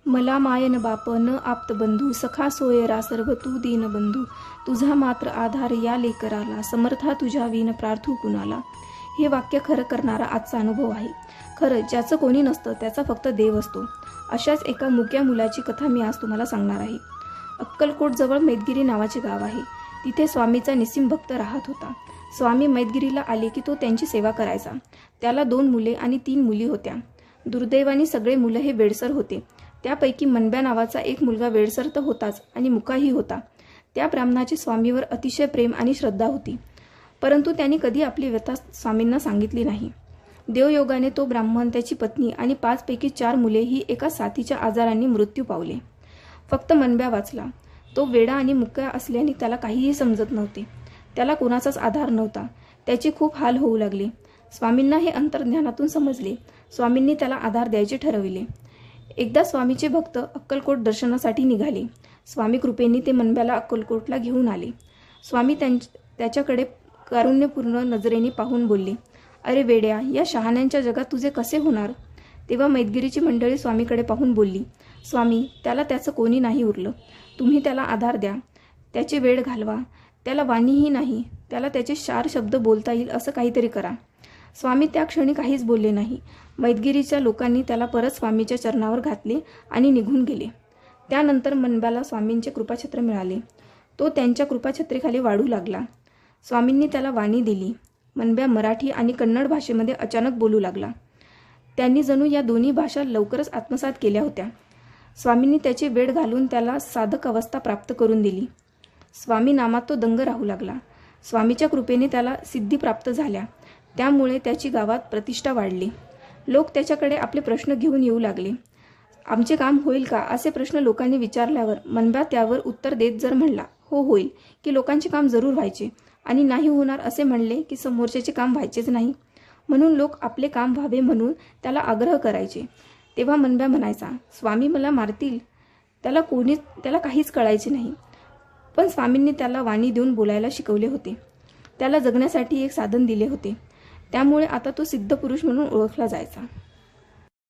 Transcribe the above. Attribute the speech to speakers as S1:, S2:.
S1: मला मायन बाप न आप्त बंधू, सखा सोयरा सर्व तू दीनबंधू. तुझा मात्र आधार या लेकराला, समर्था तुझ्या विन प्रार्थू कुणाला. हे वाक्य खरं करणारा आजचा अनुभव आहे. खरं ज्याचं कोणी नसतं त्याचा फक्त देव असतो. अशाच एका मुक्या मुलाची कथा मी आज तुम्हाला सांगणार आहे. अक्कलकोटजवळ मैदगिरी नावाचे गाव आहे. तिथे स्वामीचा निस्सिम भक्त राहत होता. स्वामी मैदगिरीला आले की तो त्यांची सेवा करायचा. त्याला 2 मुले आणि 3 मुली होत्या. दुर्दैवाने सगळे मुलं हे वेडसर होते. त्यापैकी मनब्या नावाचा एक मुलगा वेडसर तर होताच आणि मुकाही होता. त्या ब्राह्मणाचे स्वामीवर अतिशय प्रेम आणि श्रद्धा होती, परंतु त्यांनी कधी आपली व्यथा स्वामींना सांगितली नाही. देवयोगाने तो ब्राह्मण, त्याची पत्नी आणि 5 पैकी 4 मुले ही एका साथीच्या आजारांनी मृत्यू पावले. फक्त मनब्या वाचला. तो वेडा आणि मुक्या असल्याने त्याला काहीही समजत नव्हते. त्याला कोणाचाच आधार नव्हता. त्याचे खूप हाल होऊ लागले. स्वामींना हे अंतर्ज्ञानातून समजले. स्वामींनी त्याला आधार द्यायचे ठरविले. एकदा स्वामीचे भक्त अक्कलकोट दर्शनासाठी निघाले. स्वामी कृपेने ते मनब्याला अक्कलकोटला घेऊन आले. स्वामी त्याच्याकडे कारुण्यपूर्ण नजरेने पाहून बोलले, अरे वेड्या, या शहाण्यांच्या जगात तुझे कसे होणार. तेव्हा मैदगिरीची मंडळी स्वामीकडे पाहून बोलली, स्वामी, त्याला त्याचं कोणी नाही उरलं. तुम्ही त्याला आधार द्या. त्याचे वेळ घालवा. त्याला वाणीही नाही. त्याला त्याचे 4 शब्द बोलता येईल असं काहीतरी करा. स्वामी त्या क्षणी काहीच बोलले नाही. मैदगिरीच्या लोकांनी त्याला परत स्वामीच्या चरणावर घातले आणि निघून गेले. त्यानंतर मनब्याला स्वामींचे कृपाछत्र मिळाले. तो त्यांच्या कृपाछत्रेखाली वाढू लागला. स्वामींनी त्याला वाणी दिली. मनब्या मराठी आणि कन्नड भाषेमध्ये अचानक बोलू लागला. त्यांनी जणू या दोन्ही भाषा लवकरच आत्मसात केल्या होत्या. स्वामींनी त्याचे वेळ घालून त्याला साधक अवस्था प्राप्त करून दिली. स्वामी नामात तो दंग राहू लागला. स्वामीच्या कृपेने त्याला सिद्धी प्राप्त झाल्या. त्यामुळे त्याची गावात प्रतिष्ठा वाढली. लोक त्याच्याकडे आपले प्रश्न घेऊन येऊ लागले. आमचे काम होईल का असे प्रश्न लोकांनी विचारल्यावर मनब्या त्यावर उत्तर देत जर म्हणला हो होईल की लोकांचे काम जरूर व्हायचे, आणि नाही होणार असे म्हणले की समोरच्याचे काम व्हायचेच नाही. म्हणून लोक आपले काम व्हावे म्हणून त्याला आग्रह करायचे. तेव्हा मनब्या म्हणायचा, स्वामी मला मारतील. त्याला काहीच कळायचे नाही. पण स्वामींनी त्याला वाणी देऊन बोलायला शिकवले होते. त्याला जगण्यासाठी एक साधन दिले होते. त्यामुळे आता तो सिद्ध पुरुष म्हणून ओळखला जायचा.